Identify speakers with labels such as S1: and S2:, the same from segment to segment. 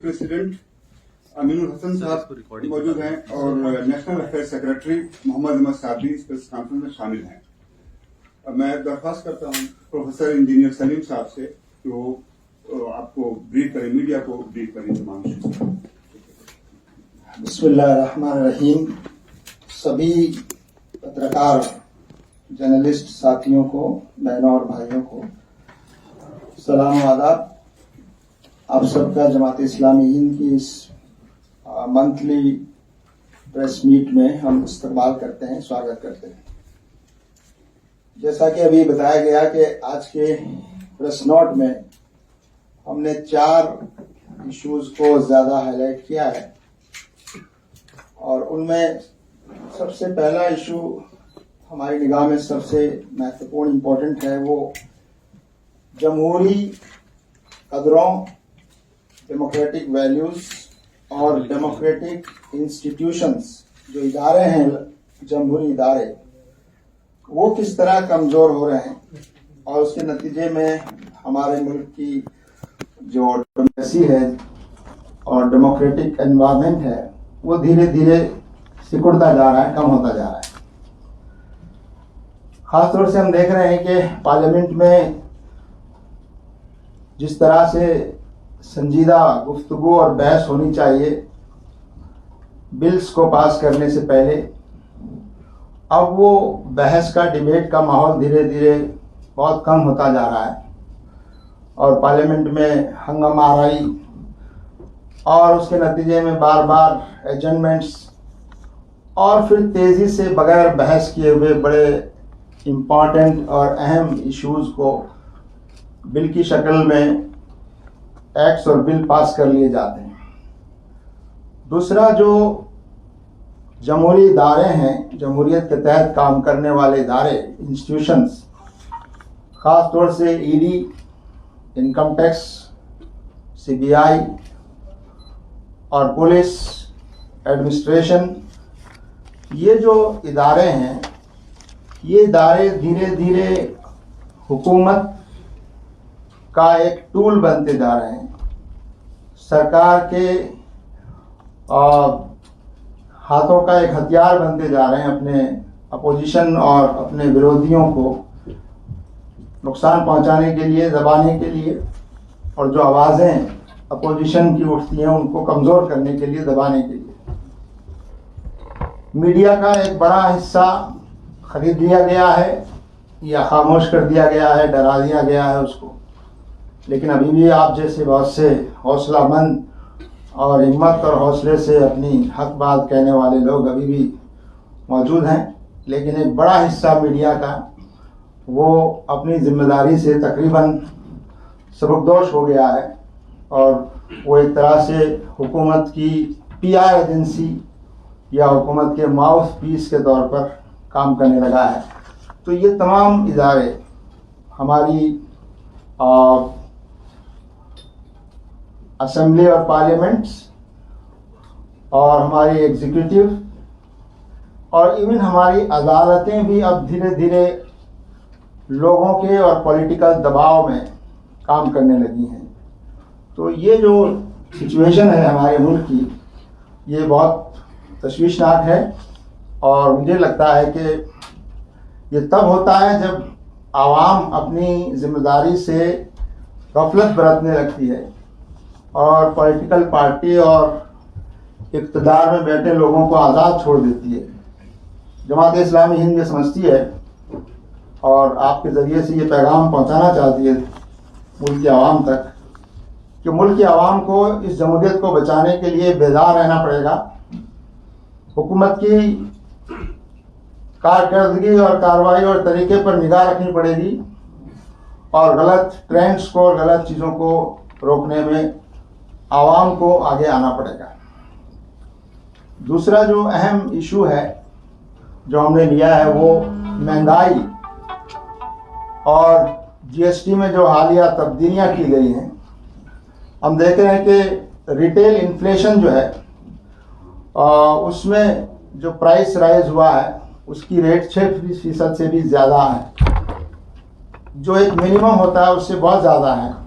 S1: President Aminul Hasan साहब मौजूद हैं और national affair secretary Mohammad Ahmad Saadi इस प्रेस कॉन्फ्रेंस में शामिल हैं। मैं दरख्वास्त करता हूं प्रोफेसर इंजीनियर सलीम साहब से कि वो आपको ब्रीफ करें, मीडिया को ब्रीफ करें तमाम इश्यूज।
S2: बिस्मिल्लाहिर्रहमानिर्रहीम। सभी पत्रकार जर्नलिस्ट साथियों को, बहनों और भाइयों को सलाम आदाब। आप सबका जमात इस्लामी हिंद की इस मंथली प्रेस मीट में हम इस्तकबाल करते हैं, स्वागत करते हैं। जैसा कि अभी बताया गया कि आज के प्रेस नोट में हमने 4 इश्यूज को ज्यादा हाईलाइट किया है और उनमें सबसे पहला इशू हमारी निगाह में सबसे महत्वपूर्ण इम्पोर्टेंट है, वो जमहूरी कदरों, डेमोक्रेटिक वैल्यूज और डेमोक्रेटिक इंस्टीट्यूशंस जो इदारे हैं, जमहूरी इदारे, वो किस तरह कमजोर हो रहे हैं और उसके नतीजे में हमारे मुल्क की जो डेमोक्रेसी है और डेमोक्रेटिक एनवायरनमेंट है वो धीरे धीरे सिकुड़ता जा रहा है, कम होता जा रहा है। खासतौर से हम देख रहे हैं कि पार्लियामेंट में जिस तरह से संजीदा गुफ्तगू और बहस होनी चाहिए बिल्स को पास करने से पहले, अब वो बहस का, डिबेट का माहौल धीरे धीरे बहुत कम होता जा रहा है और पार्लियामेंट में हंगामाराई और उसके नतीजे में बार बार एडजर्नमेंट्स और फिर तेज़ी से बगैर बहस किए हुए बड़े इम्पॉर्टेंट और अहम इश्यूज़ को बिल की शक्ल में एक्ट्स और बिल पास कर लिए जाते हैं। दूसरा, जो जमहूरी इदारे हैं, जमहूरियत के तहत काम करने वाले इदारे, इंस्टीट्यूशंस, ख़ास तौर से ईडी, इनकम टैक्स, सीबीआई और पुलिस एडमिनिस्ट्रेशन, ये जो इदारे हैं, ये इदारे धीरे धीरे हुकूमत का एक टूल बनते जा रहे हैं। सरकार के हाथों का एक हथियार बनते जा रहे हैं अपने अपोजिशन और अपने विरोधियों को नुकसान पहुंचाने के लिए, दबाने के लिए, और जो आवाज़ें अपोजिशन की उठती हैं उनको कमज़ोर करने के लिए, दबाने के लिए। मीडिया का एक बड़ा हिस्सा खरीद लिया गया है या खामोश कर दिया गया है, डरा दिया गया है उसको। लेकिन अभी भी आप जैसे बहुत से हौसलामंद और हिम्मत और हौसले से अपनी हक बात कहने वाले लोग अभी भी मौजूद हैं, लेकिन एक बड़ा हिस्सा मीडिया का वो अपनी जिम्मेदारी से तकरीबन सबकदोश हो गया है और वो एक तरह से हुकूमत की पीआर एजेंसी या हुकूमत के माउथ पीस के तौर पर काम करने लगा है। तो ये तमाम इदारे हमारी असेंबली और पार्लियामेंट्स और हमारी एग्जीक्यूटिव और इवन हमारी अदालतें भी अब धीरे धीरे लोगों के और पॉलिटिकल दबाव में काम करने लगी हैं। तो ये जो सिचुएशन है हमारे मुल्क की, ये बहुत तशवीशनाक है और मुझे लगता है कि ये तब होता है जब आवाम अपनी जिम्मेदारी से गफलत बरतने लगती है और पॉलिटिकल पार्टी और इक़्तिदार में बैठे लोगों को आज़ाद छोड़ देती है। जमात इस्लामी हिंद ये समझती है और आपके ज़रिए से ये पैगाम पहुंचाना चाहती है मुल्क की आवाम तक कि मुल्क की आवाम को इस जमहूरियत को बचाने के लिए बेदार रहना पड़ेगा। हुकूमत की कारकर्दगी और कार्रवाई और तरीके पर निगाह रखनी पड़ेगी और गलत ट्रेंड्स को और गलत चीज़ों को रोकने में आवाम को आगे आना पड़ेगा। दूसरा जो अहम इशू है जो हमने लिया है वो महंगाई और जीएसटी में जो हालिया तब्दीलियां की गई हैं। हम देख रहे हैं कि रिटेल इन्फ्लेशन जो है उसमें जो प्राइस राइज हुआ है उसकी रेट 6% से भी ज़्यादा है, जो एक मिनिमम होता है उससे बहुत ज़्यादा है।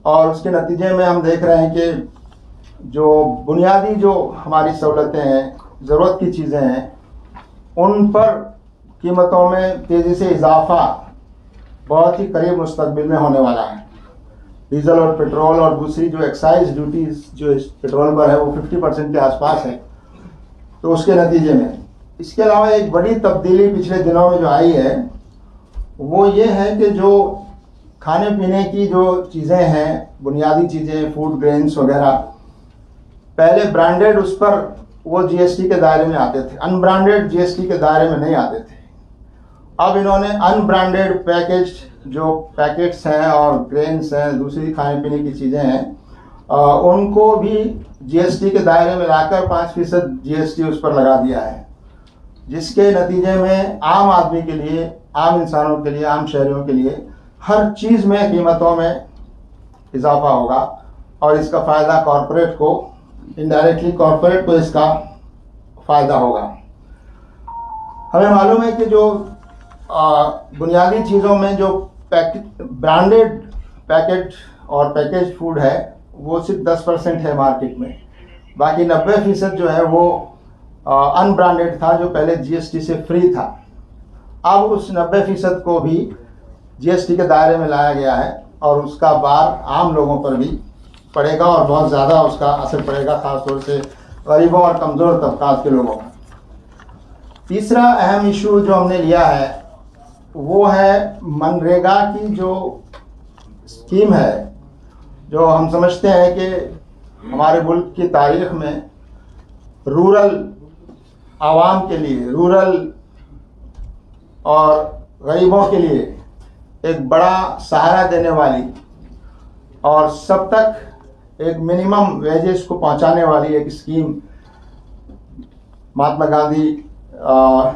S2: और उसके नतीजे में हम देख रहे हैं कि जो बुनियादी जो हमारी सहूलतें हैं, ज़रूरत की चीज़ें हैं, उन पर कीमतों में तेज़ी से इजाफा बहुत ही करीब मुस्तकबिल में होने वाला है। डीजल और पेट्रोल और दूसरी जो एक्साइज ड्यूटीज़ जो इस पेट्रोल पर है वो 50% के आसपास है। तो उसके नतीजे में इसके अलावा एक बड़ी तब्दीली पिछले दिनों में जो आई है वो ये है कि जो खाने पीने की जो चीज़ें हैं, बुनियादी चीज़ें, फूड ग्रेन्स वगैरह, पहले ब्रांडेड उस पर वो जीएसटी के दायरे में आते थे, अनब्रांडेड जीएसटी के दायरे में नहीं आते थे। अब इन्होंने अनब्रांडेड पैकेज जो पैकेट्स हैं और ग्रेन्स हैं, दूसरी खाने पीने की चीज़ें हैं, उनको भी जीएसटी के दायरे में लाकर 5% जीएसटी उस पर लगा दिया है, जिसके नतीजे में आम आदमी के लिए, आम इंसानों के लिए, आम शहरियों के लिए हर चीज़ में कीमतों में इजाफा होगा और इसका फ़ायदा कॉरपोरेट को, इनडायरेक्टली कॉरपोरेट को इसका फ़ायदा होगा। हमें मालूम है कि जो बुनियादी चीज़ों में जो ब्रांडेड पैकेट और पैकेज फूड है वो सिर्फ 10% है मार्केट में, बाकी 90% जो है वो अनब्रांडेड था, जो पहले जीएसटी से फ्री था। अब उस 90% को भी जीएसटी के दायरे में लाया गया है और उसका भार आम लोगों पर भी पड़ेगा और बहुत ज़्यादा उसका असर पड़ेगा, ख़ासतौर से गरीबों और कमज़ोर तबकात के लोगों पर। तीसरा अहम इशू जो हमने लिया है वो है मनरेगा की जो स्कीम है, जो हम समझते हैं कि हमारे मुल्क की तारीख में रूरल आवाम के लिए, रूरल और गरीबों के लिए एक बड़ा सहारा देने वाली और सब तक एक मिनिमम वेजेस को पहुंचाने वाली एक scheme Mahatma Gandhi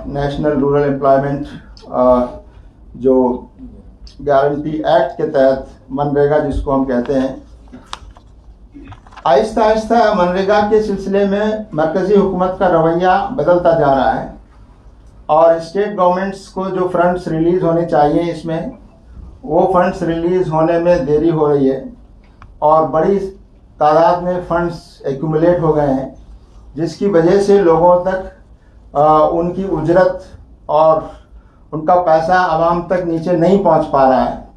S2: national rural employment जो गारंटी एक्ट के तहत मनरेगा जिसको हम कहते हैं, आहिस्ता आहिस्ता मनरेगा के सिलसिले में मरकज़ी हुकूमत का रवैया बदलता जा रहा है और स्टेट गवर्नमेंट्स को जो फंड्स रिलीज़ होने चाहिए इसमें, वो फंड्स रिलीज़ होने में देरी हो रही है और बड़ी तादाद में फंड्स एक्यूमुलेट हो गए हैं, जिसकी वजह से लोगों तक उनकी उजरत और उनका पैसा आवाम तक नीचे नहीं पहुंच पा रहा है।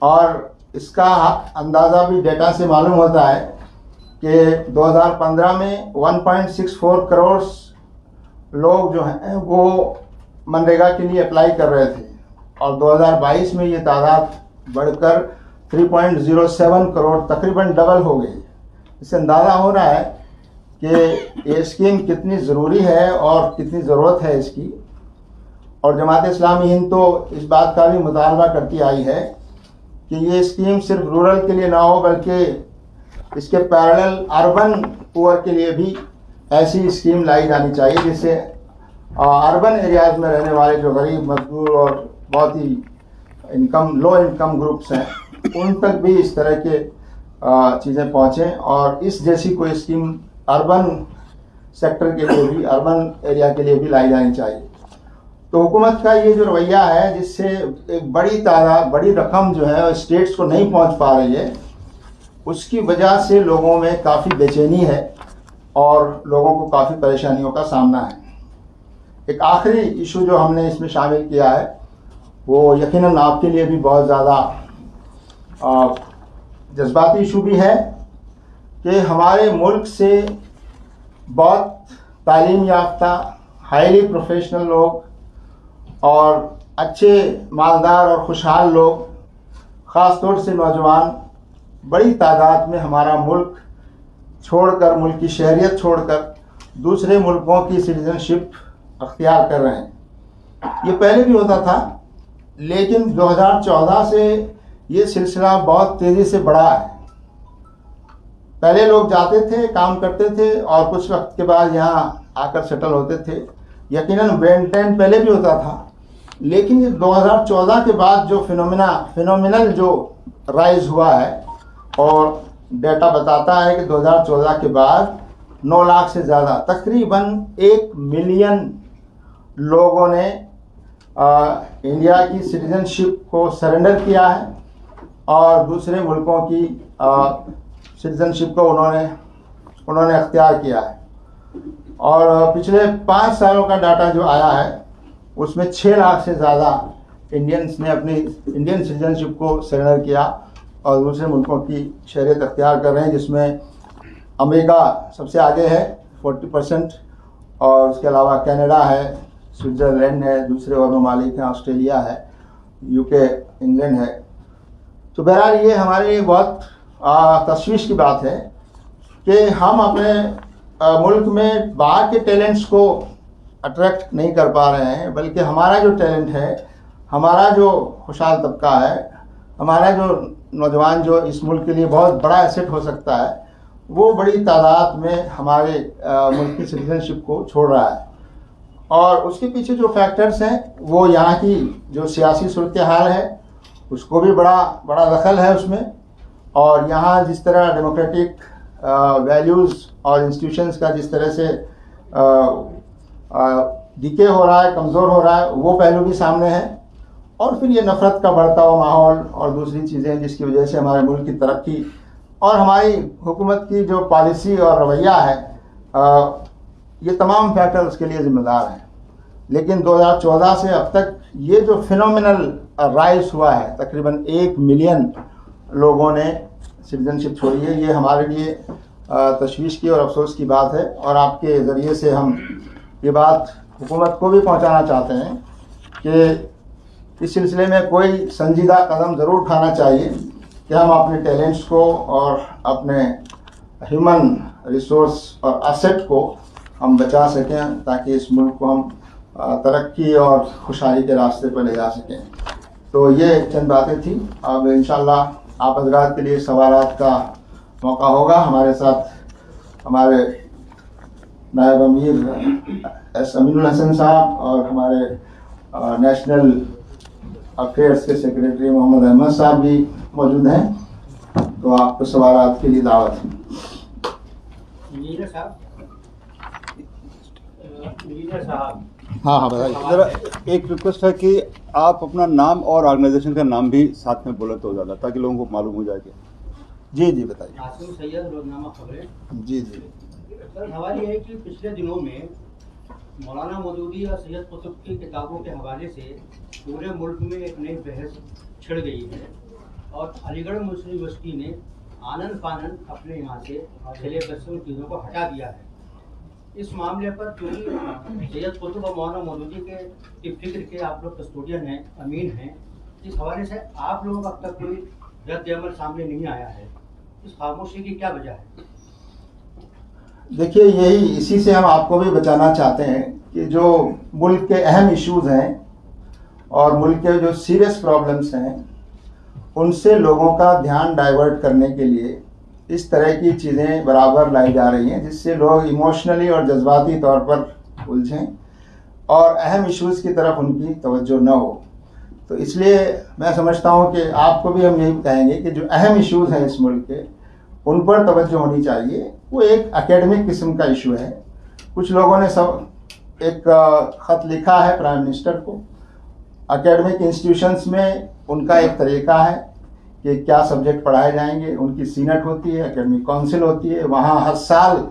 S2: और इसका अंदाज़ा भी डेटा से मालूम होता है कि 2015 में 1.64 करोड़ लोग जो हैं वो मनरेगा के लिए अप्लाई कर रहे थे और 2022 में ये तादाद बढ़कर 3.07 करोड़, तकरीबन डबल हो गई। इससे अंदाज़ा हो रहा है कि ये स्कीम कितनी ज़रूरी है और कितनी ज़रूरत है इसकी। और जमात इस्लामी हिंद तो इस बात का भी मुतालबा करती आई है कि ये स्कीम सिर्फ रूरल के लिए ना हो, बल्कि इसके पैरेलल अर्बन पुअर के लिए भी ऐसी स्कीम लाई जानी चाहिए, जिससे अर्बन एरियाज़ में रहने वाले जो गरीब, मजदूर और बहुत ही लो इनकम ग्रुप्स हैं, उन तक भी इस तरह के चीज़ें पहुँचें और इस जैसी कोई स्कीम अर्बन सेक्टर के लिए भी, अर्बन एरिया के लिए भी लाई जानी चाहिए। तो हुकूमत का ये जो रवैया है, जिससे एक बड़ी तादाद, बड़ी रकम जो है स्टेट्स को नहीं पहुंच पा रही है, उसकी वजह से लोगों में काफ़ी बेचैनी है और लोगों को काफ़ी परेशानियों का सामना है। एक आखिरी इशू जो हमने इसमें शामिल किया है वो यकीनन आपके लिए भी बहुत ज़्यादा जज्बाती इशू भी है कि हमारे मुल्क से बहुत तालीम याफ्ता, हाईली प्रोफेशनल लोग और अच्छे मालदार और खुशहाल लोग, ख़ास तौर से नौजवान, बड़ी तादाद में हमारा मुल्क छोड़कर, मुल्क की शहरियत छोड़कर दूसरे मुल्कों की सिटीज़नशिप अख्तियार कर रहे हैं। ये पहले भी होता था, लेकिन 2014 से ये सिलसिला बहुत तेज़ी से बढ़ा है। पहले लोग जाते थे, काम करते थे और कुछ वक्त के बाद यहाँ आकर सेटल होते थे। यकीनन ब्रेन ड्रेन पहले भी होता था, लेकिन ये 2014 के बाद जो फिनोमिनल जो राइज हुआ है, और डेटा बताता है कि 2014 के बाद 9 लाख से ज़्यादा, तकरीबन 1 मिलियन लोगों ने इंडिया की सिटीजनशिप को सरेंडर किया है और दूसरे मुल्कों की सिटीजनशिप को उन्होंने उन्होंने अख्तियार किया है। और पिछले 5 सालों का डाटा जो आया है उसमें 6 लाख से ज़्यादा इंडियंस ने अपनी इंडियन सिटीजनशिप को सरेंडर किया और दूसरे मुल्कों की शहरियत अख्तियार कर रहे हैं, जिसमें अमेरिका सबसे आगे है 40%, और उसके अलावा कनाडा है, स्विट्ज़रलैंड है, दूसरे और ममालिक हैं, ऑस्ट्रेलिया है, यूके, इंग्लैंड है। तो बहरहाल ये हमारे लिए बहुत तशवीश की बात है कि हम अपने मुल्क में बाहर के टैलेंट्स को अट्रैक्ट नहीं कर पा रहे हैं, बल्कि हमारा जो टैलेंट है, हमारा जो खुशहाल तबका है, हमारा जो नौजवान जो इस मुल्क के लिए बहुत बड़ा एसेट हो सकता है, वो बड़ी तादाद में हमारे मुल्क की सिटीजनशिप को छोड़ रहा है। और उसके पीछे जो फैक्टर्स हैं वो यहाँ की जो सियासी सूरत हाल है उसको भी बड़ा दखल है उसमें, और यहाँ जिस तरह डेमोक्रेटिक वैल्यूज़ और इंस्टीट्यूशंस का जिस तरह से डिके हो रहा है, कमज़ोर हो रहा है, वो पहलू भी सामने है। और फिर ये नफ़रत का बढ़ता हुआ माहौल और दूसरी चीज़ें जिसकी वजह से हमारे मुल्क की तरक्की और हमारी हुकूमत की जो पॉलिसी और रवैया है, ये तमाम फैक्टर उसके लिए ज़िम्मेदार हैं। लेकिन 2014 से अब तक ये जो फिनोमिनल राइज हुआ है, तकरीबन 1 मिलियन लोगों ने सिटीजनशिप छोड़ी है, ये हमारे लिए तशवीश की और अफसोस की बात है। और आपके ज़रिए से हम ये बात हुकूमत को भी पहुंचाना चाहते हैं कि इस सिलसिले में कोई संजीदा कदम ज़रूर उठाना चाहिए कि हम अपने टैलेंट्स को और अपने ह्यूमन रिसोर्स और एसेट को हम बचा सकें, ताकि इस मुल्क को हम तरक्की और खुशहाली के रास्ते पर ले जा सकें। तो ये चंद बातें थी। अब इंशाल्लाह आप हज़रात के लिए सवालात का मौका होगा। हमारे साथ हमारे नायब अमीर एस अमीनुल हसन साहब और हमारे नेशनल अफेयर्स के सेक्रेटरी मोहम्मद अहमद साहब भी मौजूद हैं। तो आपको सवालात के लिए दावत है।
S1: हाँ बताइए। ज़रा एक रिक्वेस्ट है कि आप अपना नाम और ऑर्गेनाइजेशन का नाम भी साथ में बोले तो ज़्यादा, ताकि लोगों को मालूम हो जाए कि जी बताइए।
S3: आसिम सैयद, रोजनामा खबरें।
S1: जी
S3: सर, सवाल ये है कि पिछले दिनों में मौलाना मौदूदी और सैयद कुतुब की किताबों के हवाले से पूरे मुल्क में एक नई बहस छिड़ गई है और अलीगढ़ मुस्लिम यूनिवर्सिटी ने आनन फानन अपने यहाँ से सिलेबस से उन चीज़ों को हटा दिया है। इस मामले पर क्योंकि सैयद कुतुब और मौलाना मौदूदी के फिक्र के आप लोग कस्टोडियन हैं, अमीन हैं, इस हवाले से आप लोगों का अब तक कोई रद्द अमल सामने नहीं आया है। इस खामोशी की क्या वजह है?
S2: देखिए, यही इसी से हम आपको भी बचाना चाहते हैं कि जो मुल्क के अहम इश्यूज हैं और मुल्क के जो सीरियस प्रॉब्लम्स हैं उनसे लोगों का ध्यान डाइवर्ट करने के लिए इस तरह की चीज़ें बराबर लाई जा रही हैं, जिससे लोग इमोशनली और जज्बाती तौर पर उलझें और अहम इश्यूज़ की तरफ उनकी तवज्जो न हो। तो इसलिए मैं समझता हूँ कि आपको भी हम यही कहेंगे कि जो अहम इश्यूज़ हैं इस मुल्क के, उन पर तवज्जो होनी चाहिए। वो एक एकेडमिक किस्म का इशू है। कुछ लोगों ने सब एक ख़त लिखा है प्राइम मिनिस्टर को। एकेडमिक इंस्टीट्यूशंस में उनका एक तरीका है कि क्या सब्जेक्ट पढ़ाए जाएंगे। उनकी सीनेट होती है, एकेडमिक काउंसिल होती है, वहाँ हर साल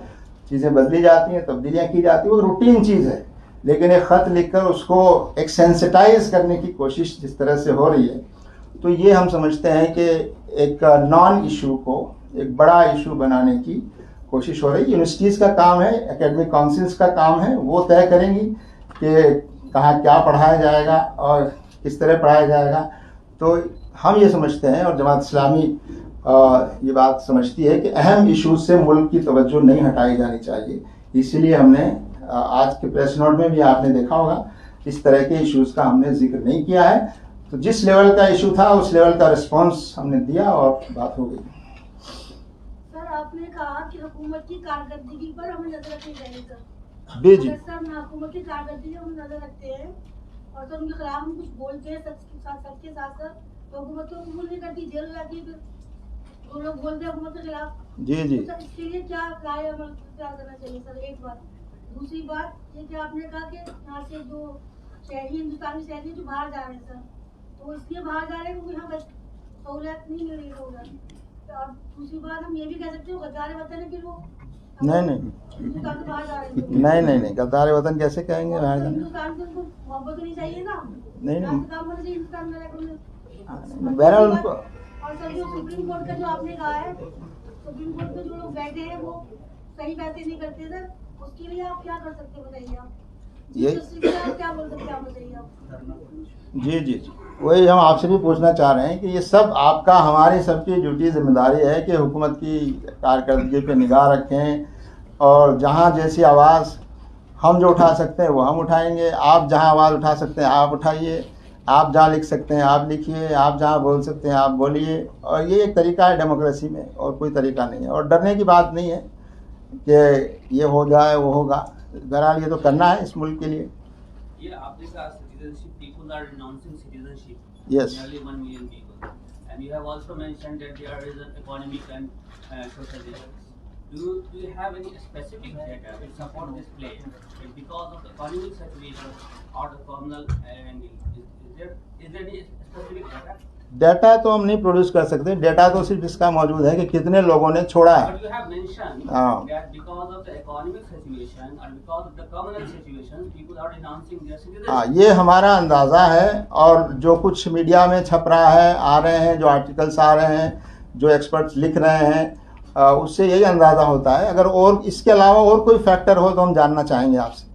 S2: चीज़ें बदली जाती हैं, तब्दीलियाँ की जाती हैं, वो रूटीन चीज़ है। लेकिन एक ख़त लिखकर उसको एक सेंसिटाइज करने की कोशिश जिस तरह से हो रही है, तो ये हम समझते हैं कि एक नॉन इशू को एक बड़ा इशू बनाने की कोशिश हो रही है। यूनिवर्सिटीज़ का काम है, एकेडमिक काउंसिल्स का काम है, वो तय करेंगी कि कहाँ क्या पढ़ाया जाएगा और किस तरह पढ़ाया जाएगा। तो हम ये समझते हैं और जमात इस्लामी ये बात समझती है कि अहम इश्यूज से मुल्क की तवज्जो नहीं हटाई जानी चाहिए। इसीलिए हमने आज के प्रेस नोट में भी आपने देखा होगा इस तरह के इश्यूज का हमने जिक्र नहीं किया है। तो जिस लेवल का इशू था उस लेवल का रिस्पांस हमने दिया और बात हो गई।
S4: सर, आपने कहा कि हुकूमत की कारकर्दगी पर हमें नजर रखनी चाहिए। सर
S2: जी जी,
S4: सर, हम हुकूमत की कारकर्दगी पर हम नजर रखते हैं और सर उनके खिलाफ हम कुछ बोलते हैं सच के साथ सर, तो हुकूमत को कबूल नहीं करती, जेल जाती है। फिर वो लोग बोलते हैं हुकूमत के खिलाफ।
S2: जी जी,
S4: तो सर इसके लिए क्या राय अमल क्या करना चाहिए सर? एक बात। दूसरी बात ये कि आपने कहा कि यहाँ से जो शहरी हिंदुस्तानी शहरी जो बाहर जा रहे हैं सर, तो इसलिए बाहर जा रहे हैं क्योंकि यहाँ सहूलियत नहीं मिल रही है। और दूसरी बात हम ये भी कह सकते हो गद्दार वतन है, फिर वो
S2: नहीं नहीं
S4: हिंदुस्तान से बाहर जा रहे थे।
S2: नहीं गद्दार वतन कैसे कहेंगे बाहर जाने?
S4: हिंदुस्तान से उनको मोहब्बत होनी चाहिए ना।
S2: नहीं
S4: काम होना चाहिए हिंदुस्तान में रहकर।
S2: बहरहाल उनको
S4: और सर जो सुप्रीम कोर्ट का जो आपने कहा है, सुप्रीम कोर्ट में जो लोग बैठे हैं वो सही बातें नहीं करते सर, उसके लिए आप क्या कर सकते हैं बताइए आप?
S2: ये
S4: जस्टिस के लिए आप क्या बोल सकते हैं आप बताइए आप?
S2: जी वही हम आपसे भी पूछना चाह रहे हैं कि ये सब आपका हमारी सबकी ड्यूटी जिम्मेदारी है कि हुकूमत की कारकर्दगी पे निगाह रखें और जहाँ जैसी आवाज़ हम जो उठा सकते हैं वो हम उठाएंगे, आप जहाँ आवाज़ उठा सकते हैं आप उठाइए, आप जहाँ लिख सकते हैं आप लिखिए, आप जहाँ बोल सकते हैं आप बोलिए। और ये एक तरीका है डेमोक्रेसी में, और कोई तरीका नहीं है। और डरने की बात नहीं है कि ये हो जाए वो होगा, बहरहाल ये तो करना है इस मुल्क के लिए।
S5: ये आपने कहा citizenship, people are renouncing citizenship.
S2: Yes.
S5: Nearly 1 million people. And you have also mentioned that there is an economic and social reasons. Do you have any specific data to support this claim? That because of the economic situation or the communal angle, is there any specific data?
S2: Data तो हम नहीं produce कर सकते, data तो सिर्फ इसका मौजूद है कि कितने लोगों ने छोड़ा है।
S5: But you have mentioned
S2: हाँ।
S5: that because of the economic situation or because of the communal situation, people are renouncing their citizenship.
S2: हाँ, ये हमारा अंदाज़ा है। और जो कुछ मीडिया में छप रहा है, आ रहे हैं, जो आर्टिकल्स आ रहे हैं, जो एक्सपर्ट्स लिख रहे हैं, उससे यही अंदाज़ा होता है। अगर और इसके अलावा और कोई फैक्टर हो तो हम जानना चाहेंगे आपसे।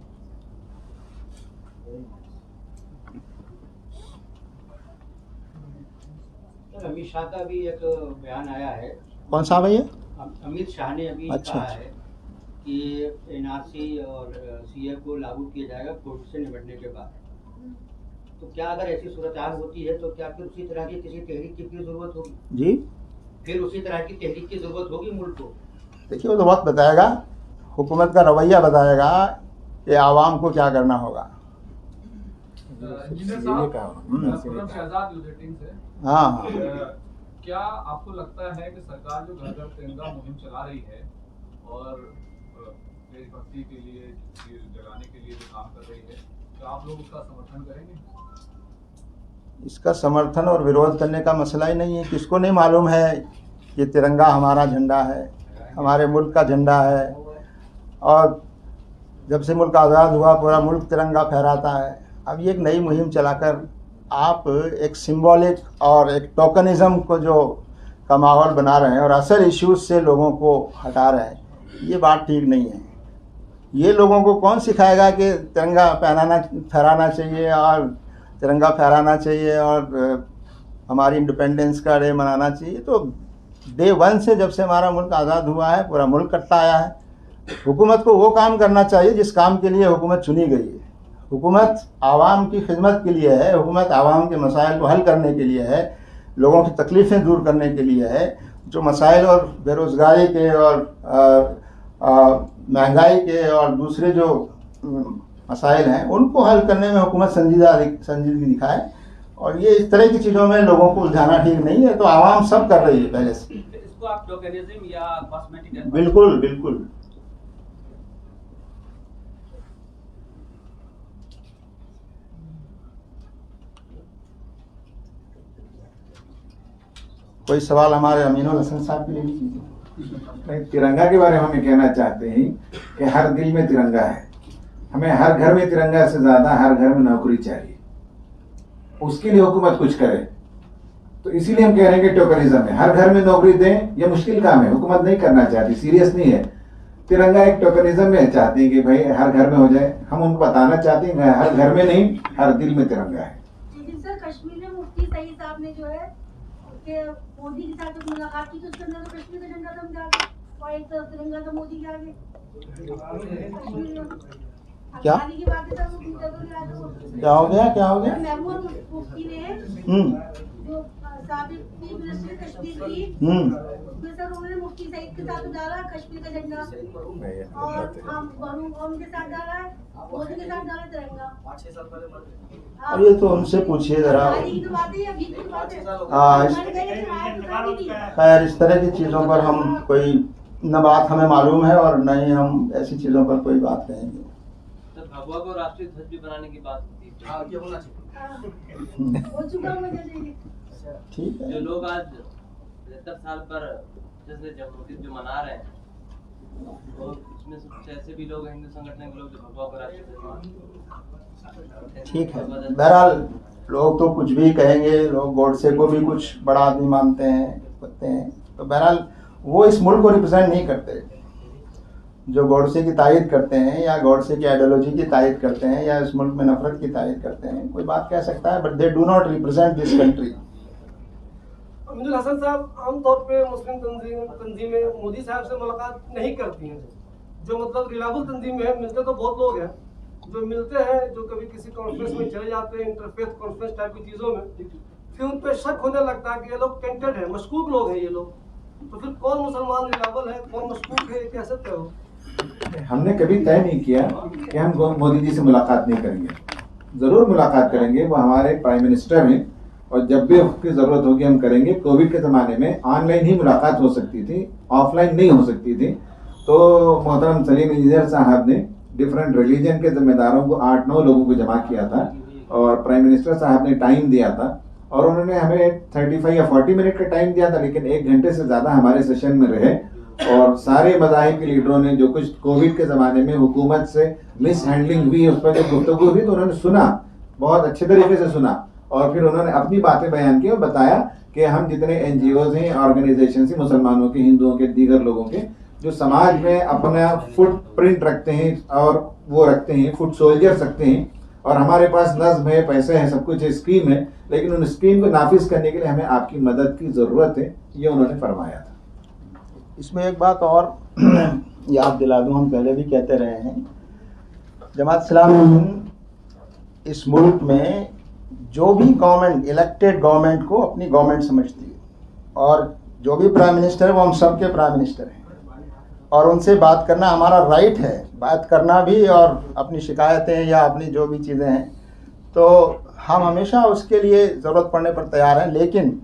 S3: अमित शाह का भी एक बयान आया है।
S2: कौन सा भैया?
S3: अमित शाह ने अभी
S2: अच्छा।
S3: कहा है कि एनआरसी और सीए को लागू किया जाएगा कोर्ट से निपटने के बाद। तो क्या अगर ऐसी सूरत होती है तो क्या फिर उसी तरह की किसी तहरीक की जरूरत होगी?
S2: जी
S3: फिर उसी तरह की तहरीक की जरूरत होगी मुल्क को?
S2: देखिए वो तो वक्त बताएगा, हुकूमत का रवैया बताएगा कि आवाम को क्या करना होगा।
S6: इंजीनियर साहब, पूनम शहजाद यूजेटिंग से।
S2: हाँ
S6: क्या आपको लगता है कि सरकार जो घर घर तिरंगा मुहिम चला रही है और देशभक्ति के लिए जगाने के लिए जो काम कर रही है, तो आप लोग उसका समर्थन करेंगे?
S2: इसका समर्थन और विरोध करने का मसला ही नहीं है। किसको नहीं मालूम है कि तिरंगा हमारा झंडा है, हमारे मुल्क का झंडा है। और जब से मुल्क आज़ाद हुआ पूरा मुल्क तिरंगा फहराता है। अब ये एक नई मुहिम चलाकर आप एक सिंबॉलिक और एक टोकनिज़म को जो का माहौल बना रहे हैं और असल इश्यूज से लोगों को हटा रहे हैं, ये बात ठीक नहीं है। ये लोगों को कौन सिखाएगा कि तिरंगा फहराना चाहिए और तिरंगा फहराना चाहिए और हमारी इंडिपेंडेंस का डे मनाना चाहिए? तो डे 1 से जब से हमारा मुल्क आज़ाद हुआ है पूरा मुल्क कटता आया है। हुकूमत को वो काम करना चाहिए जिस काम के लिए हुकूमत चुनी गई है। हुकूमत आवाम की खिदमत के लिए है, हुकूमत आवाम के मसाइल को हल करने के लिए है, लोगों की तकलीफ़ें दूर करने के लिए है। जो मसाइल और बेरोज़गारी के और महंगाई के और दूसरे जो मसाइल हैं उनको हल करने में हुकूमत संजीदगी दिखाए। और ये इस तरह की चीज़ों में लोगों को उलझाना ठीक नहीं है। तो आवाम सब कर रही है पहले से।
S5: इसको आप टोकनिज्म या कॉस्मेटिक?
S2: बिल्कुल बिल्कुल। कोई सवाल हमारे अमीनुल हसन साहब के लिए
S7: नहीं, तिरंगा के बारे में हम ये कहना चाहते हैं कि हर दिल में तिरंगा है। हमें हर घर में तिरंगा से ज्यादा हर घर में नौकरी चाहिए, उसके लिए हुकूमत कुछ करे। तो इसीलिए हम कह रहे हैं कि टोकनिज्म है, हर घर में नौकरी दें। यह मुश्किल काम है, हुकूमत नहीं करना चाहती, सीरियस नहीं है। तिरंगा एक टोकनिज्म में चाहते हैं कि भाई हर घर में हो जाए। हम उनको बताना चाहते हैं हर घर में नहीं, हर दिल में तिरंगा है।
S4: लेकिन सर कश्मीर में मुफ्ती सईद साहब ने जो है उसके मोदी के साथ जब मुलाकात की तो उसके अंदर तो कश्मीर का झंडा था उनके आगे और एक तरफ तिरंगा था मोदी के आगे। कश्मीर में
S2: क्या?
S4: हाल की बात है सर, वो इंटरव्यू में आया था वो।
S2: क्या हो गया क्या हो गया?
S4: महमूद मुफ्ती ने जो साबिक चीफ मिनिस्टर कश्मीर की उसमें सर उन्होंने मुफ्ती सईद के साथ डाला कश्मीर का झंडा और हम उनके साथ डाला है, मोदी के साथ डाला तिरंगा।
S8: 5-6 साल पहले
S2: अब ये तो उनसे पूछिए जरा। खैर इस तरह की चीज़ों पर हम कोई न बात हमें मालूम है और न ही हम ऐसी चीज़ों पर कोई बात कहेंगे।
S5: तो भगवा को राष्ट्रीय ध्वज भी बनाने की बात होती है।
S8: ये होना चाहिए।
S4: हो चुका मुझे।
S2: ठीक है।
S5: जो लोग आज 75 साल पर जैसे जमहूरियत जो मना रहे हैं, वो
S8: उसमें से कुछ ऐसे भी लोग हैं, हिंदू संगठन के लोग जो भगवा को राष्ट्र
S2: ठीक है, बहरहाल लोग तो कुछ भी कहेंगे, लोग गॉडसे को भी कुछ बड़ा आदमी मानते हैं, तो बहरहाल वो इस मुल्क को रिप्रेजेंट नहीं करते। जो गॉडसे की तायद करते हैं या गॉडसे की आइडियोलॉजी की तायद करते हैं या इस मुल्क में नफरत की तायद करते हैं, कोई बात कह सकता है, but they do not represent this country.
S9: Aminul Hasan साहब आमतौर पे मुस्लिम तंजीमें मोदी साहब से मुलाकात नहीं करती हैं, जो मतलब रिलायबल तंजीमें हैं, मिलते तो बहुत लोग हैं, जो मिलते हैं, जो कभी किसी कॉन्फ्रेंस में चले जाते हैं, इंटरफेथ कॉन्फ्रेंस टाइप की चीज़ों में, फिर उन पर शक होने लगता है कि ये लोग टेंटेड है, मशकूक लोग हैं ये लोग। तो फिर कौन मुसलमान रिलायबल है, कौन मशकूक है, ये कैसे तय हो?
S7: हमने कभी तय नहीं किया कि हम मोदी जी से मुलाकात नहीं करेंगे। जरूर मुलाकात करेंगे, वो हमारे प्राइम मिनिस्टर हैं और जब भी उसकी जरूरत होगी हम करेंगे। कोविड के ज़माने में ऑनलाइन ही मुलाकात हो सकती थी, ऑफलाइन नहीं हो सकती थी। तो मोहतरम सलीम इंजीनियर साहब ने डिफरेंट रिलीजन के जिम्मेदारों को 8-9 लोगों को जमा किया था और प्राइम मिनिस्टर साहब ने टाइम दिया था और उन्होंने हमें 35 या 40 मिनट का टाइम दिया था, लेकिन 1 घंटे से ज़्यादा हमारे सेशन में रहे और सारे मज़ाहिब के लीडरों ने जो कुछ कोविड के ज़माने में हुकूमत से मिस हैंडलिंग हुई उस पर जो गुफ्तगू हुई तो उन्होंने सुना, बहुत अच्छे तरीके से सुना और फिर उन्होंने अपनी बातें बयान की और बताया कि हम जितने NGOs हैं, ऑर्गेनाइजेशन हैं, मुसलमानों के, हिंदुओं के, दीगर लोगों के, जो समाज में अपना फुटप्रिंट रखते हैं और वो रखते हैं, फुट सोल्जर्स रखते हैं और हमारे पास नज़्म है, पैसे हैं, सब कुछ है, स्कीम है, लेकिन उन स्कीम को नाफिज करने के लिए हमें आपकी मदद की ज़रूरत है, ये उन्होंने फरमाया था।
S2: इसमें एक बात और याद दिला दूं, हम पहले भी कहते रहे हैं, जमात इस्लामी इस मुल्क में जो भी गवर्नमेंट, इलेक्टेड गवर्नमेंट को अपनी गवर्नमेंट समझती है और जो भी प्राइम मिनिस्टर है वो हम सब के प्राइम मिनिस्टर हैं और उनसे बात करना हमारा राइट है, बात करना भी और अपनी शिकायतें या अपनी जो भी चीज़ें हैं, तो हम हमेशा उसके लिए ज़रूरत पड़ने पर तैयार हैं, लेकिन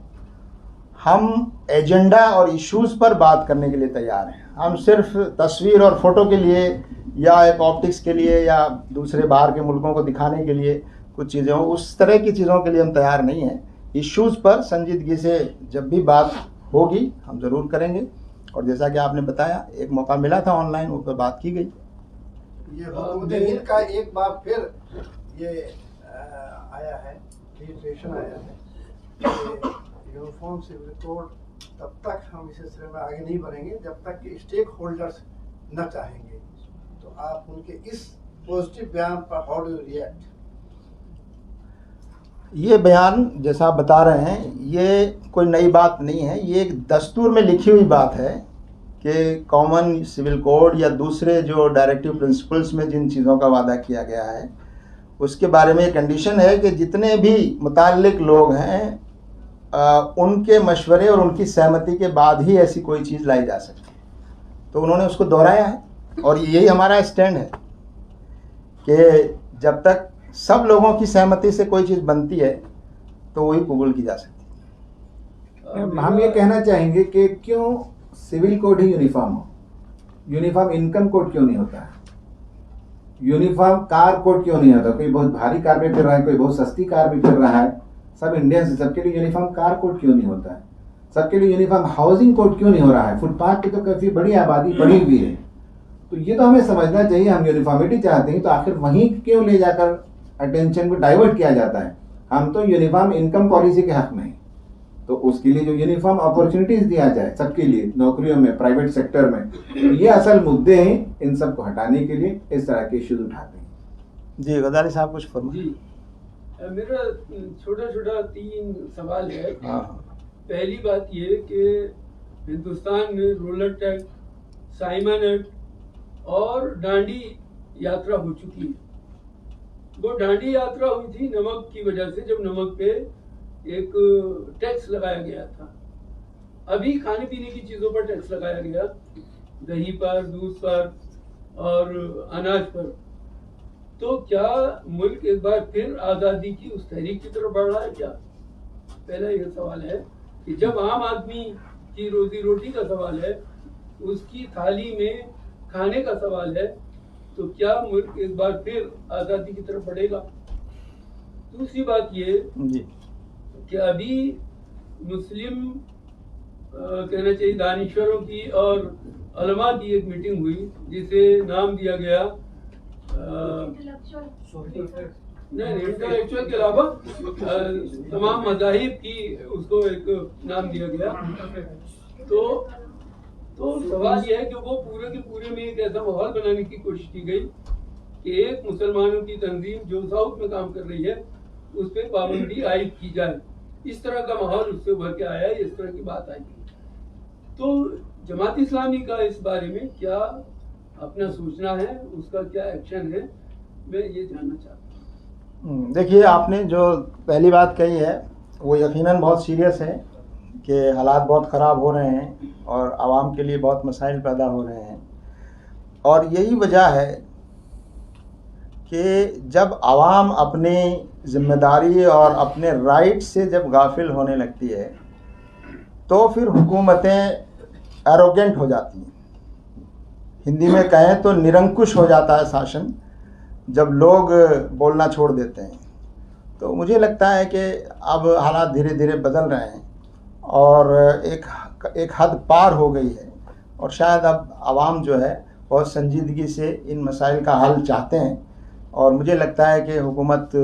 S2: हम एजेंडा और इश्यूज़ पर बात करने के लिए तैयार हैं। हम सिर्फ तस्वीर और फ़ोटो के लिए या एक ऑप्टिक्स के लिए या दूसरे बाहर के मुल्कों को दिखाने के लिए कुछ चीज़ें हों, उस तरह की चीज़ों के लिए हम तैयार नहीं हैं। इश्यूज़ पर संजीदगी से जब भी बात होगी हम ज़रूर करेंगे और जैसा कि आपने बताया एक मौका मिला था ऑनलाइन, उस पर बात की गई।
S10: ये हुकूमत हिंद का एक बार फिर ये आया है, लिटरेशन आया है कि यूनिफॉर्म सिविल कोड, तब तक हम इस सिलसिले में आगे नहीं बढ़ेंगे जब तक कि स्टेक होल्डर्स न चाहेंगे। तो आप उनके इस पॉजिटिव बयान पर हाउ डू यू रिएक्ट?
S2: ये बयान जैसा आप बता रहे हैं ये कोई नई बात नहीं है, ये एक दस्तूर में लिखी हुई बात है कि कॉमन सिविल कोड या दूसरे जो डायरेक्टिव प्रिंसिपल्स में जिन चीज़ों का वादा किया गया है उसके बारे में एक कंडीशन है कि जितने भी मुताल्लिक लोग हैं उनके मशवरे और उनकी सहमति के बाद ही ऐसी कोई चीज़ लाई जा सकती है। तो उन्होंने उसको दोहराया है और यही हमारा स्टैंड है कि जब तक सब लोगों की सहमति से कोई चीज़ बनती है तो वही कबूल की जा सकती है।
S7: हम ये कहना चाहेंगे कि क्यों सिविल कोड ही यूनिफॉर्म हो, यूनिफॉर्म इनकम कोड क्यों नहीं होता है, यूनिफॉर्म कार कोड क्यों नहीं होता? कोई बहुत भारी कार में फिर रहा है, कोई बहुत सस्ती कार में फिर रहा है, सब इंडियंस, सबके लिए यूनिफॉर्म कार कोड क्यों नहीं होता है? सबके लिए यूनिफॉर्म हाउसिंग कोड क्यों नहीं हो रहा है? फुटपाथ पे तो काफ़ी बड़ी आबादी पड़ी हुई है, तो ये तो हमें समझना चाहिए। हम यूनिफॉर्मिटी चाहते हैं तो आखिर वहीं क्यों ले जाकर अटेंशन को डाइवर्ट किया जाता है? हम तो यूनिफॉर्म इनकम पॉलिसी के हक में हैं, तो उसके लिए जो यूनिफॉर्म अपॉर्चुनिटीज दिया जाए सबके लिए, नौकरियों में, प्राइवेट सेक्टर में, तो ये असल मुद्दे हैं। इन सब को हटाने के लिए इस तरह के इश्यूज उठाते हैं।
S2: जी गजाली साहब कुछ फरमाइए।
S11: जी मेरा छोटा छोटा 3 सवाल है। पहली बात ये कि हिंदुस्तान में रोलर टैक्स, साइमन एक्ट और डांडी यात्रा हो चुकी है। वो डांडी यात्रा हुई थी नमक की वजह से, जब नमक पे एक टैक्स लगाया गया था। अभी खाने पीने की चीज़ों पर टैक्स लगाया गया, दही पर, दूध पर और अनाज पर। तो क्या मुल्क एक बार फिर आज़ादी की उस तहरीक की तरफ बढ़ रहा है क्या? पहला यह सवाल है कि जब आम आदमी की रोजी रोटी का सवाल है, उसकी थाली में खाने का सवाल है, तो क्या मुल्क एक बार फिर आज़ादी की तरफ बढ़ेगा? दूसरी बात ये कि अभी मुस्लिम कहना चाहिए दानिश्वरों की और उलमा की एक मीटिंग हुई जिसे नाम दिया गया नहीं, इंटेलेक्चुअल के अलावा तमाम मज़ाहिब की उसको एक नाम दिया गया। तो सवाल यह है कि वो पूरे के पूरे में एक ऐसा माहौल बनाने की कोशिश की गई कि एक मुसलमानों की तंजीम जो साउथ में काम कर रही है उस पर पाबंदी आयद की जाए। इस तरह का माहौल उससे उभर के आया, इस तरह की बात आई। तो जमात इस्लामी का इस बारे में क्या अपना सोचना है, उसका क्या एक्शन है, मैं ये जानना चाहता हूँ।
S2: देखिए, आपने जो पहली बात कही है वो यकीनन बहुत सीरियस है कि हालात बहुत ख़राब हो रहे हैं और आवाम के लिए बहुत मसाइल पैदा हो रहे हैं। और यही वजह है कि जब आवाम अपनी ज़िम्मेदारी और अपने राइट से जब गाफिल होने लगती है तो फिर हुकूमतें एरोगेंट हो जाती हैं। हिंदी में कहें तो निरंकुश हो जाता है शासन जब लोग बोलना छोड़ देते हैं। तो मुझे लगता है कि अब हालात धीरे धीरे बदल रहे हैं और एक हद पार हो गई है और शायद अब आवाम जो है बहुत संजीदगी से इन मसाइल का हल चाहते हैं। और मुझे लगता है कि हुकूमत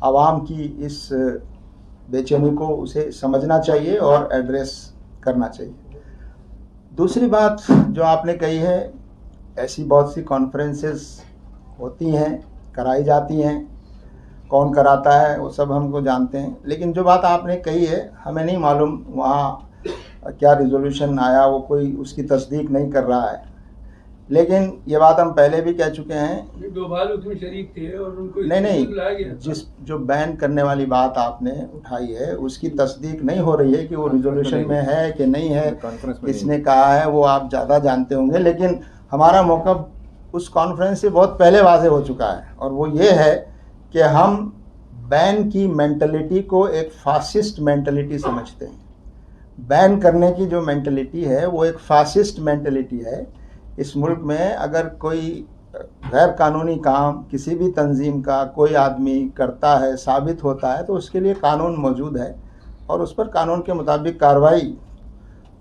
S2: आवाम की इस बेचैनी को उसे समझना चाहिए और एड्रेस करना चाहिए। दूसरी बात जो आपने कही है, ऐसी बहुत सी कॉन्फ्रेंसेस होती हैं, कराई जाती हैं, कौन कराता है वो सब हमको जानते हैं। लेकिन जो बात आपने कही है हमें नहीं मालूम वहाँ क्या रिजोल्यूशन आया, वो कोई उसकी तस्दीक नहीं कर रहा है। लेकिन ये बात हम पहले भी कह चुके हैं।
S11: डोभाल उसमें शरीक थे और उनको
S2: नहीं, जिस जो बैन करने वाली बात आपने उठाई है उसकी तस्दीक नहीं हो रही है कि वो रिजोल्यूशन में है कि नहीं है, किसने कहा है वो आप ज़्यादा जानते होंगे। लेकिन हमारा मौक़िफ़ उस कॉन्फ्रेंस से बहुत पहले वाज़ेह हो चुका है और वो ये है कि हम बैन की मेंटलिटी को एक फासिस्ट मेंटलिटी समझते हैं। बैन करने की जो मेंटलिटी है वो एक फासिस्ट मेंटलिटी है। इस मुल्क में अगर कोई गैर कानूनी काम किसी भी तंजीम का कोई आदमी करता है, साबित होता है, तो उसके लिए कानून मौजूद है और उस पर कानून के मुताबिक कार्रवाई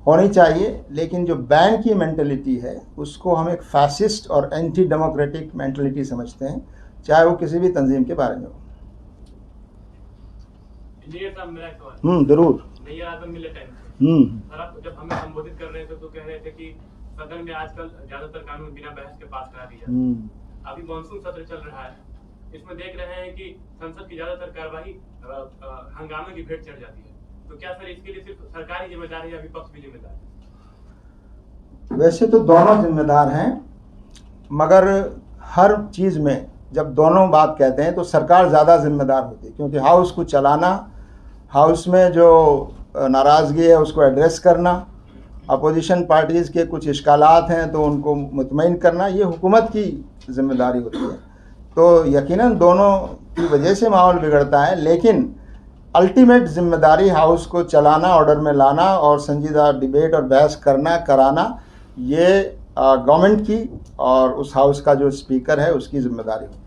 S2: होनी चाहिए। लेकिन जो बैन की मेंटलिटी है उसको हम एक फासिस्ट और एंटी डेमोक्रेटिक मेंटलिटी समझते हैं, चाहे वो किसी भी तंजीम के बारे में हो। जरूर।
S12: जब हमें संबोधित कर रहे थे तो कह रहे थे कि सदन में आजकल ज्यादातर कानून बिना बहस के पास करा दिया। अभी मानसून सत्र चल रहा है, इसमें देख रहे हैं कि संसद की ज्यादातर कार्यवाही हंगामे की भेंट चढ़ जाती है। तो क्या सर इसके लिए सिर्फ सरकार ही जिम्मेदार है या विपक्ष भी जिम्मेदार है?
S2: वैसे तो दोनों जिम्मेदार हैं, मगर हर चीज़ में जब दोनों बात कहते हैं तो सरकार ज़्यादा जिम्मेदार होती है, क्योंकि हाउस को चलाना, हाउस में जो नाराज़गी है उसको एड्रेस करना, अपोजिशन पार्टीज़ के कुछ इश्कालात हैं तो उनको मुतमईन करना, ये हुकूमत की जिम्मेदारी होती है। तो यकीनन दोनों की वजह से माहौल बिगड़ता है, लेकिन अल्टीमेट जिम्मेदारी हाउस को चलाना, ऑर्डर में लाना और संजीदा डिबेट और बहस करना, कराना, ये गवर्नमेंट की और उस हाउस का जो स्पीकर है उसकी जिम्मेदारी होती है।